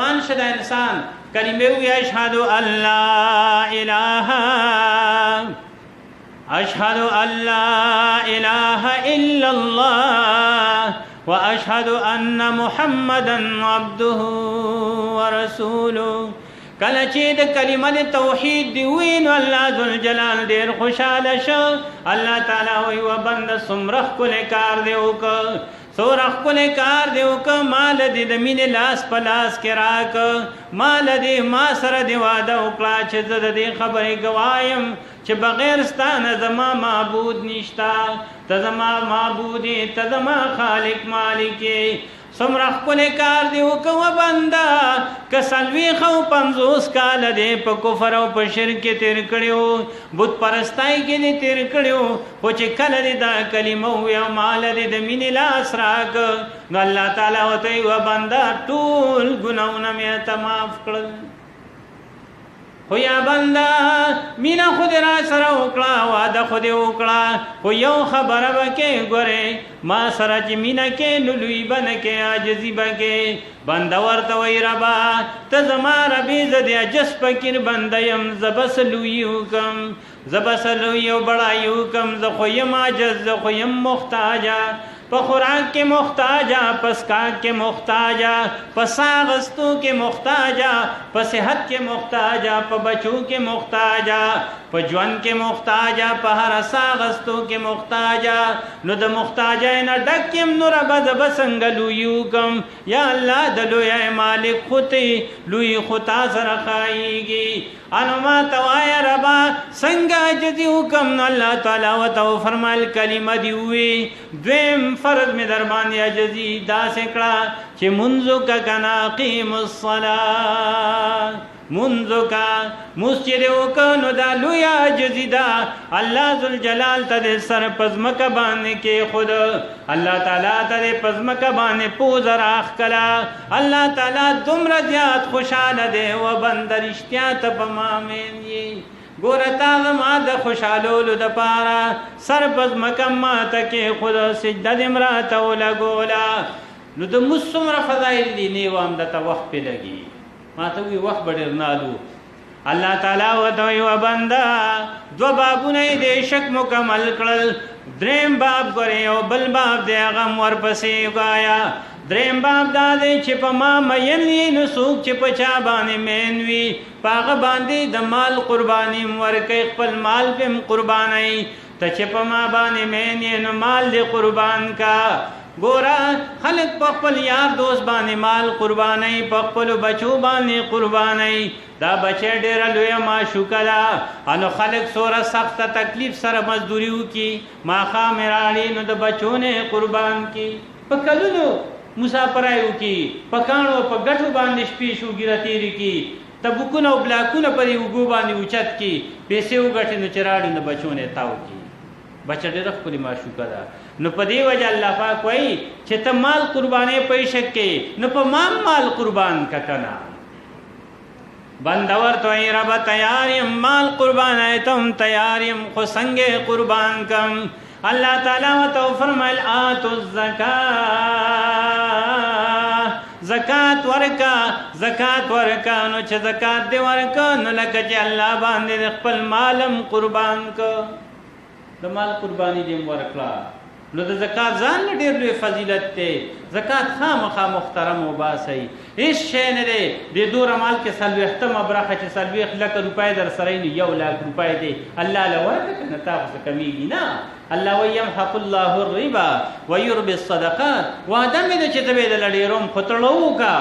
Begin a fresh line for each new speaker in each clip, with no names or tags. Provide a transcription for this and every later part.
مسلمان شد انسان کلمه وی اشهد ان لا اله اشهد ان لا اله الا الله واشهد ان محمدا عبده ورسوله. کله چې د کلمه د توحید دی وینو الله ذوالجلال ډیر خوشاله شو. الله تعالی وی و بنده څومره ښکلی کار دی وکړ، څومره ښکلی کار دی وکړ، مال دې د مینې لاس په لاس کې راکړ، مال دې ما سره دې واده وکړه چې زه د دې خبرې ګوایم چې بغیر ستا نه زما معبود نشته، ته زما معبود یې، ته زما خالق مالک یې. څومره ښکلی کار دی وکړه بنده، که 50 کاله دې په کفر او په شرک کې تېر کړي وو، بت پرستۍ کې دې تېر کړي وو، خو چې کله دې دا کلمه وویه او مال دې د مینې لاس راکړ، نو الله تعالی ورته وایي و بنده ټول ګناهونه مې ته معاف کړل. خو یا بنده مینه خو دې را سره وکړه، واده خو دې وکړه، خو یو خبره به کې ګورې ما سره چې مینه کې نو لوی به نه کې، عاجزي به کې. بنده ورته وایي ربه ته زما ربې زه د عجز فقیر بنده یم، زه به څه لویي وکړم، زه به څه لویي او بړایي وکړم، زه خو یم عاجز، زه خو یم محتاجه، په خوراک کې محتاجه، په څښاک کې محتاجه، په ساه اخیستو کې محتاجه، په صحت کې محتاجه، په بچو کې محتاجه، په ژوند کې محتاجه، په هر ساه اخیستو کې محتاجه. نو د محتاجۍ نه ډک یم، نو ربه زه به څنګه لویي وکړم؟ یا الله د لویۍ مالک خو ته لوی خو تا سره ښایېږي، انو ما ته وایه ربه څنګه عاجزي وکړم؟ نو الله تعالی ورته وفرمایل کلمه دې ووایي، دویم فرض مې در باندې عاجزي داسې کړه چې منځو که کنه اقیم الصلاه، منځو کا مسجد وکړه نو دا لوی عاجزي ده. الله ذوالجلال ته دې سر په ځمکه باندې کېښود، الله تعالی ته دې په ځمکه باندې پوزه راښکله، الله تعالی دومره زیات خوشحاله دی و بنده رښتیا ته په ما مین یې. ګوره تا زما د خوشحالولو دپاره سر په ځمکه ماته کېښود، سجده دې م راته ولګوله. نو د مونځ څومره فضایل دي، نه وایم درته وخت پرې لګي، ما ته وی وخت به ډېر نالو. الله تعالی ورته وایي و بنده 2 بابونه یې د شک مکمل کړل، دریم باب ګورې او بل باب دی هغه م ورپسې وایه. دریم باب دا دی چې په ما مین وي نو څوک چې په چا باندې مین وي په هغه باندې د مال قرباني م ورکوي، خپل مال پې م قربانوي. ته چې په ما باندې مین یې نو مال دې قربان کا. ګوره خلک په خپل یار دوست باندې مال قربانوي، په خپلو بچو باندې قربانوي. دا بچی ډېره لویه معشوقه ده، انو خلک څومره سخته تکلیف سره مزدوري وکړي، ماښام یې راړي نو د بچو نه قربان کړي، په کلونو مسافرۍ وکړي، په کاڼو په ګټو باندې شپې شوګیره تېرې کړي، تبوکونه او بلاکونه په دې اوږو باندې اوچت کړي، پیسې وګټي نو چې راړي نو بچو نه یې تاو کړي. بچه ډېره ښکلې معشوقه ده. نو په دې وجه الله پاک وایي چې ته مال قربانې په شک کې، نو په ما مال قربان که که نه. بنده ورته وایي ربه تیار یم مال قربانوی ته هم تیار یم، خو څنګه قربان کم؟ الله تعالی ورته وفرمیل آتو الزکاة، زکات ورکا، زکات ورکا. نو چې زکات دې ورکا نو لکه چې الله باندې خپل مالم قربان که، د مال قرباني دې ورکړه. نو د زکات ځان له ډېر لوی فضیلت دی. زکات خامخا محترم وباسئ، هېڅ شی نه دی. د دوره مال کې 40مه برخه چې 40 لکه روپۍ در سره نو 1 لاک روپۍ دی، الله له ورکړه که نه تا خو څه کمیږي نه. الله وایي یمحق الله الربا ویربي الصدقات. وعده مې ده چې ته به یې دله ډېروم، خو تړه وکړه،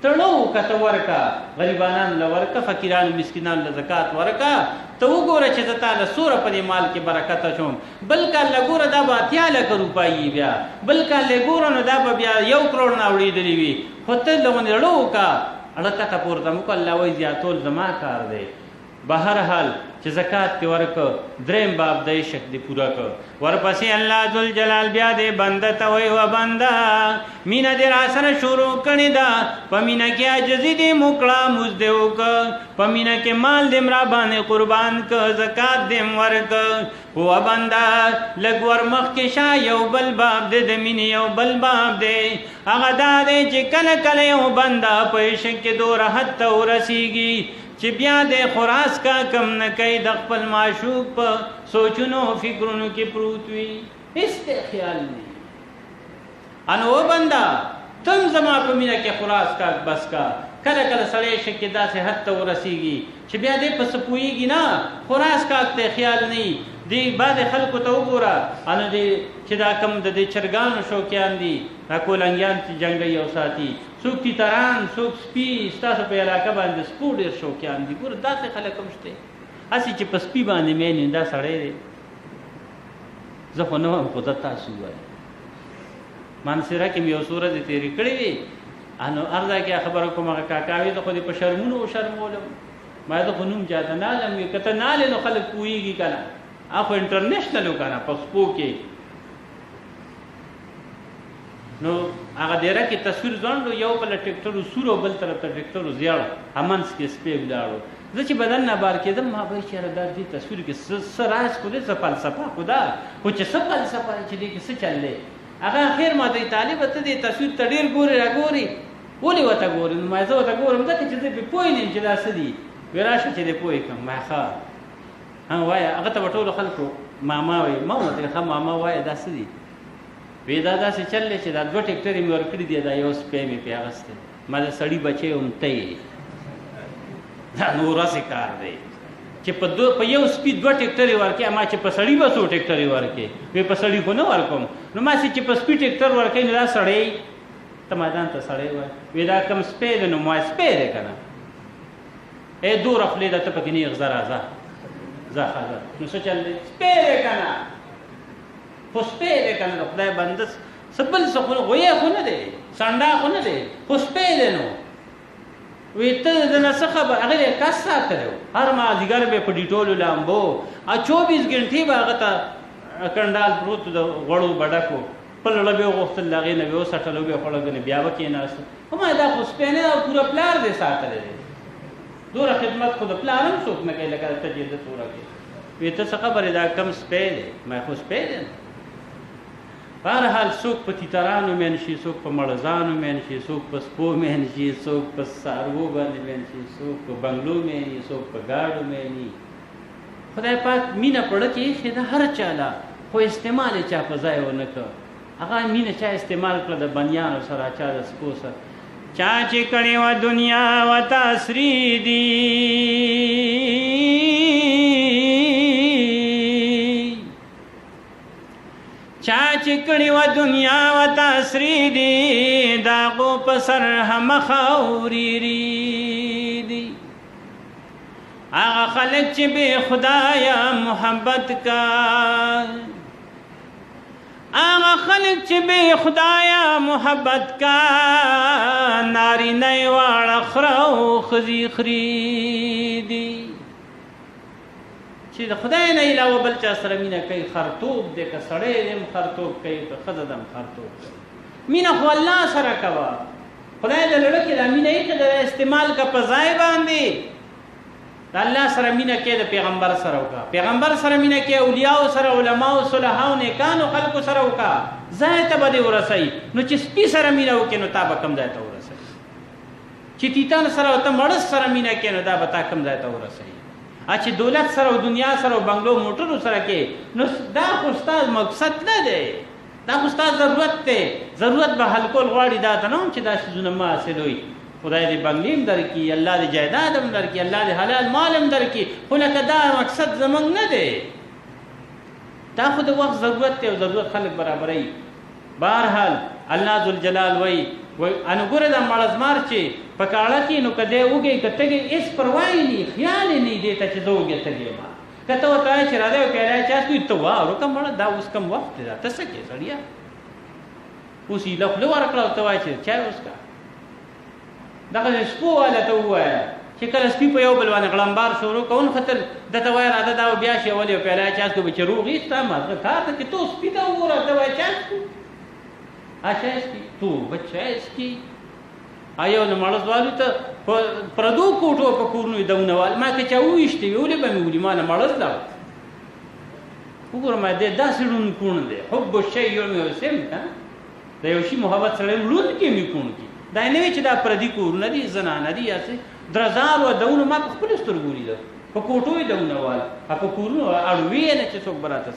تړه وکړه، ته ورکړه غریبانانو له ورکړه، فقیرانو مسکینانو له زکات ورکړه. ته وګوره چې زه تا له څومره په دې مال کې برکت اچوم. بل کال له ګوره دا به 80 لکه روپۍ بیا، بل کال له ګوره نو دا به بیا 1 کروڑ نه اوړېدلې وي، خو ته لغونې اړه وکړه، اړه کته پورته مو کړه. الله وایي زیاتول زما کار دی. بهر حال چې زکات کې ورکړه، دریم باب د عشق دی پورا کړ. ورپسې الله ذوالجلال بیا دې بنده ته وایي و بنده مینه دې را سره شروع کړې ده، په مینه کې عاجزي دې موکړه، مزد دې وکړه، په مینه کې مال دې را باندې قربان کړه، زکات دې ورکړه. و بنده لږ ور مخکې شه، یو بل باب دې د مینې یو بل باب دی، هغه دا دی چې کله کله یو بنده په عشق کې دوره حد ته ورسېږي چې بیا د خوراس کا کم نه کوي، د خپل معشوق په سوچونو فکرونو کې پروت وي، هېڅ ته خیال نه. انو و بنده تم زما په مینه کې خوراس کا بس کا. کله کله سړی عشق کې داسې حد ته ورسېږي چې بیا دې په څه پوهېږي نه، خوراس کا ته خیال نه وي. دې بعضې خلکو ته وګوره، انو دې چې دا کم د دې چرګانو شوقیان دي، دا کولنګیان چې جنګوي او ساتي، څوک تیتران، څوک سپي، ستاسو په علاقه باندې سپو ډېر شوقیان دي. ګوره داسې خلک هم شته، هسې چې په سپي باندې مین وي، دا سړی دی. زه خو نه وایم، خو زه تاسو وایم. مانسره کې مې یو څو ورځې تېرې کړې وې، انو هر ځای کې خبره کوم، هغه کاکا وي زه خو دې په شرمونو وشرمولم. ما زه خو نوم چاته نه علم وي، که ته نه علې نو خلک پوهېږي که نه، خو انټرنیشنل و که نه په سپو کې. نو هغه دیره کې تصویر ځوانډو، یو بله ټیکټرو سور او بل طرف ته ټیکټرو زیړ، همنځ کې سپی ولاړو. زه چې بدن نه بار کېدم ما به چېره دا دې تصویر کې څه راز خو دی، څه فلسفه خو ده، خو چې څه فلسفه چې دې کې څه چل دی. هغه اخر ما ته طالبه ته دې تصویر ته ډېر ګورې راګورې، ولې ورته ګورې؟ نو ما زه ورته ګورم ځکه چې زه پرې پوه نه یم چې دا څه دي. وایي راشه چې دې پوه کړم. ما ښه وایه، هغه ته به ټولو خلکو ماما وایي. ما ورته ښه ماما وایه دا څه دي؟ وی دا داسې چل دی چې دا 2 ټیکټرې مې ورکړي دي، دا یو سپی مې پرې اخیستی، ما د سړي بچی هم ته یې. دا نو ورځې کار دی چې په یو سپي 2 ټیکټرې ورکړې، ما چې په سړي به 100 ټیکټرې ورکړې. وی په سړي خو نه ورکوم. نو ما چې په سپي ټیکټر ورکوي نو دا سړی ته ما ځان ته سړی وایي. وی دا کوم سپی دی؟ نو ما سپی دی که نه. دوره خولې ده ته پکې نه یې، ځه راځه ځه ښه ځه. نو څه چل دی؟ سپی دی که نه، خو سپی دی که نه، د خدای بنده څه بل څه خو غویی خو نه دی، سانډا خو نه دی، خو سپی دی. نو وی ته د نه څه خبر؟ هغه یې کس ساتلی و، هر مازدیګر به یې په ډیټولو لامبو، 24 ګنټې به هغه ته کنډال پروت د غوړو به ډک و، خپل زړه به یې غوښتل، د هغې نه به یې وڅټل او به یې خوړل، بیا به کېناست. خو ما دا خو سپی نه، پوره پلار دی ساتلی دی. دوره خدمت خو د پلار هم څوک نه کوي لکه ته چې د توره کوې. وی ته څه خبرې دا کم سپی دی؟ ما خو سپی دی. بهرحال څوک په تیترانو مین شي، څوک په مړزانو مین شي، څوک په سپو مین شي، څوک په څاروو باندې مین شي، څوک په بنګلو مین شي، څوک په ګاډو مین شي. خدای پاک مینه په زړه کې ایښې ده هر چا له، خو استعمال یې چا په ځای ونه کړ. هغه مینه چا استعمال کړه د بنیانو سره، چا د سپو سره. چا چې کړې وه دنیا ورته سري دي، چا چې کړې وه دنیا ورته سري دي، د هغو په سر هم خاورېري دي. هغه خلک چې بې خدایه محبت کا، هغه خلک چې بې خدایه محبت کا، نارینه یې واړه خره او ښځې خري دي. چې د خدای نه علاوه بل چا سره مینه کوي خرطوب دی، که سړی دی هم خرطوب کوي، که ښځه ده هم خرطوب کوي. مینه خو الله سره کوه. خدای د زړه کې دا مینه ایښې ده، استعمال که په ځای باندې. د الله سره مینه کې د پیغمبر سره وکړه، پیغمبر سره مینه کې اولیاءو سره، علماو، صلحاو، نیکانو خلکو سره وکړه، ځای ته به دې ورسوي. نو چې سپي سره مینه وکړې نو تا به کوم ځای ته ورسوي؟ چې تیتان سره او ته مړز سره مینه کې نو دا به تا کوم ځای ته ورسوي؟ چې دولت سره او دنیا سره او بنګلو موټرو سره کې، نو دا خو ستا مقصد نه دی، دا خو ستا ضرورت دی. ضرورت به حل کول غواړي، دا ته نه هم چې دا څیزونه ما حاصلوي. خدای دې بنګلې هم درکړي، الله دې جایداد هم درکړي، الله دې حلال مال هم درکړي، خو لکه دا مقصد زموږ نه دی. دا خو د وخت ضرورت دی او ضرورت خلک برابروي. بهرحال الله ذوالجلال وایي انو ګوره دا مړزمار چې په کاړه کې نو که دی وږی که تږی هېڅ پروا یې نه، خیال یې نه دې ته چې زه وږی تږی یم. که ته ورته وایې چې راځه یو پیاله چای څښو، ته واورو که مړه دا اوس کم وخت دی، ته څه کوې سړیه؟ اوس ایله خوله ورکړه او ته وایې چې چای وڅښه. دغه سپو والا ته ووایه چې کله سپي په یو بل باندې غړمبار شروع کول ختل دته وای راته دا بیا شی ولې پیدا چاس کو به روغ ایستا مازه تا ته کې تو سپي دا وره ته وای چاس کو اچھا تو بچا اسکی آیو نو مړز والو ته پردو کوټو په کورنو دونوال ما کې چا وېشتي ویولې به مې ولې ما نه مړز لا وګورم دې داسې لون کون دي حب الشی یوم یوسم دا یو شی محبت سره لون کې می کون کی دا نه چې دا پردي کورونه دي زنانه دي یاسه درزار و دونه ما خپل سترګو لیدل په کوټو دونوال په کورنو اړوي نه چې څوک براته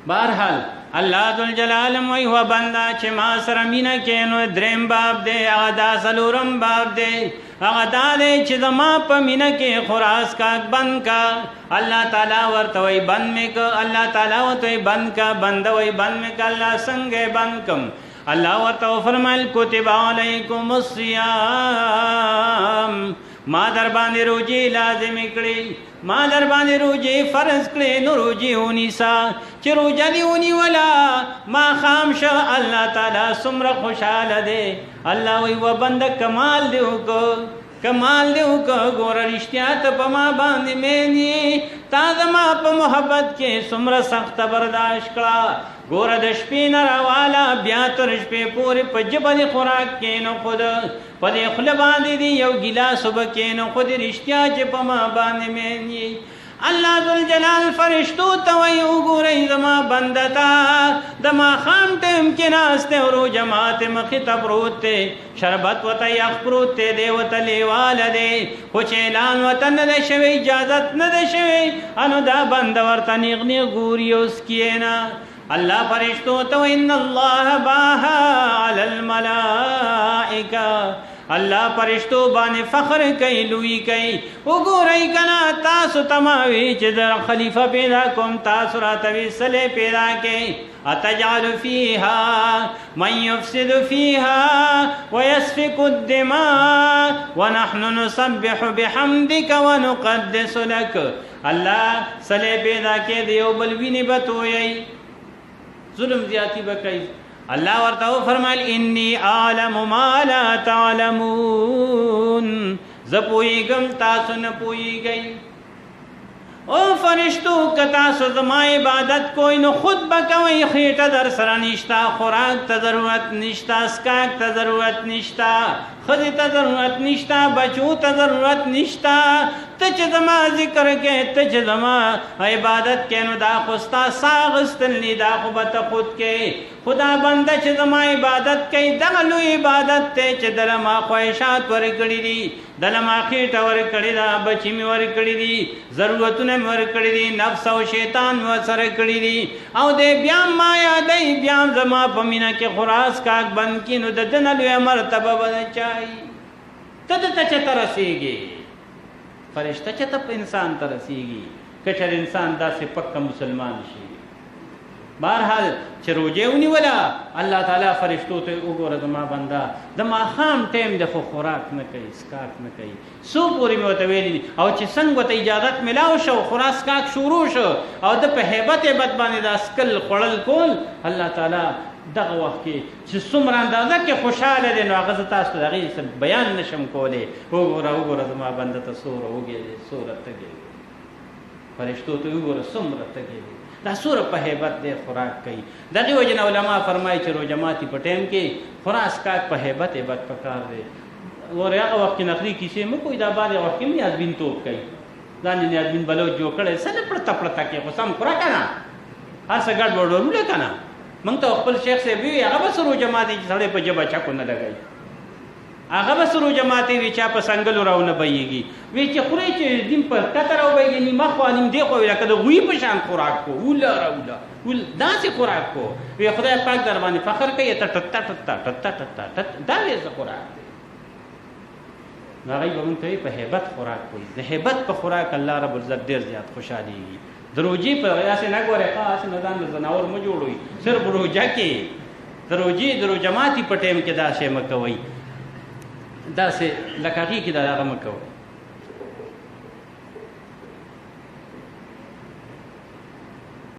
بہرحال اللہ ذوالجلال موئی ہوا بندہ چھ ما سر مینا کینو درم باب دے آغدا سلورم باب دے آغدا دے چھ زما پا مینا کے خراس کاک بند کا اللہ تعالیٰ ورطوئی بند میں کا اللہ تعالیٰ ورطوئی بند کا بندوئی بند میں کا اللہ سنگے بند کم اللہ ورطو فرمائل کتب علیکم الصیام ما در باندې روجی لازم کړي ما در باندې روجی فرض کړي نو روجی ونی سا چې روجا دی ونی ولا ما خام شه الله تعالی سمره خوشاله دی الله وی و بند کمال دی کو ګور رښتیا ته په ما باندې مېنی تا زما په محبت کې سمره سخت برداشت کړه ګور د شپې نه راواله بیا تر شپې پورې په جبل خوراک کې نو خود په دې خله باندې دی یو ګیلاس وبکې نو خود رښتیا چې په ما باندې مېنی اللہ ذوالجلال فرشتو ته وی وګورئ زما بندتا د ماښام ټیم کې ناسته ورو جماعت مخې ته پروت دی شربت ورته یخ پروت دی دی ورته لیواله دی خو چې اعلان ورته نه دی شوی اجازت نه دی شوی انو دا بنده ورته نیغ نیغ ګوري اوس کښېنه اللہ فرشتو تو ان اللہ باہا علی الملائکہ اللہ فرشتو بانے فخر کئی لوی کئی اگو رئی کنا تاسو تماوی چدر خلیفہ پیدا کم تاسو راتوی صلح پیدا کئی اتجعل فیہا من یفسد فیہا ویسفک الدماء ونحن نسبح بحمدک ونقدس لک اللہ صلح پیدا کے دیو بلوینی بتوئی ظلم زیاتی بکئی اللہ ورطاو فرمائل انی عالم ما لا تعلمون زپوئی گم تاسو نپوئی گئی او فرشتو کتاسو زما عبادت کوئی نو خود بکوئی خیٹا در سرا نشتا خوراک تا ضرورت نشتا سکاک تا ضرورت نشتا خزی تا ضرورت نشتا بچو تا ضرورت نشتا تچ زما ذکر کے تچ زما عبادت کے نو دا خستا ساغستنی دا خوبت خود کے خدا بندہ چ زما عبادت کے دغلو عبادت تے چ دلما خواہشات ورکڑی دی دلما خیٹا ورکڑی دا بچی میں ورکڑی دی ضرورتوں میں ورکڑی دی نفس و شیطان میں ورکڑی دی او دے بیام مایا دی بیام زما پمینہ کے خراس کاک بند کی نو ددنلو مرتبہ بچائی تد تچ ترسیگی فرشتہ چتا انسان ترسیگی کچر انسان دا سے پکا مسلمان شی بہرحال چروجے اونی ولا اللہ تعالیٰ فرشتو تے اگور دما بندہ دما خام ٹیم دفو خوراک نہ کئی سکاک نہ کئی سو پوری میں وتویلی او چې څنګه ته اجازت ملاو شو خراس کاک شروع شو او د په hebat باندې دا سکل خړل کول الله تعالی دغه وخت کې چې څومره اندازه کې خوشاله دي نو هغه تاسو دغه بیان نشم کولای وګوره زما بنده ته سور وګي صورت تګي فرشتو ته وګوره څومره تګي دا سور په hebat دې خوراک کوي دغه وجه علماء فرمایي چې رو جماعتي په ټیم کې خراس کاک په hebat پکار دی ور هغه وخت کې نقلي کیسې مو کوئی دا بعد وخت کې نه ازبین توپ کوي ځان نه ازبین بلو جوړ کړي سره پړتا پړتا کې قسم خورا کنه هر څه ګډ وډول کنه منگ تو خپل شیخ سے بھی هغه به سرو جماعتي سړی په جبا چا کو نه لګای هغه به سرو جماعتي وی چا په سنگل راونه بېږي وی چې خوري چې دین پر کتر او بېږي ني مخ وانیم دی خو لکه د غوی په شان خوراک کو ولا راولا ول داسې خوراک کو وی خدای پاک در باندې فخر کوي ته ټټ ټټ ټټ ټټ دا یې خوراک نه غي به مونږ ته په hebat خوراک کوي د hebat په خوراک الله رب العزت ډیر زیات خوشالي دروجی پر ایسے نہ گورے خاص نظام زناور مو جوړوي صرف روجا کې دروجی درو جماعتي پټیم کې دا شی مکوي دا سه لکاږي کې دا هغه مکوي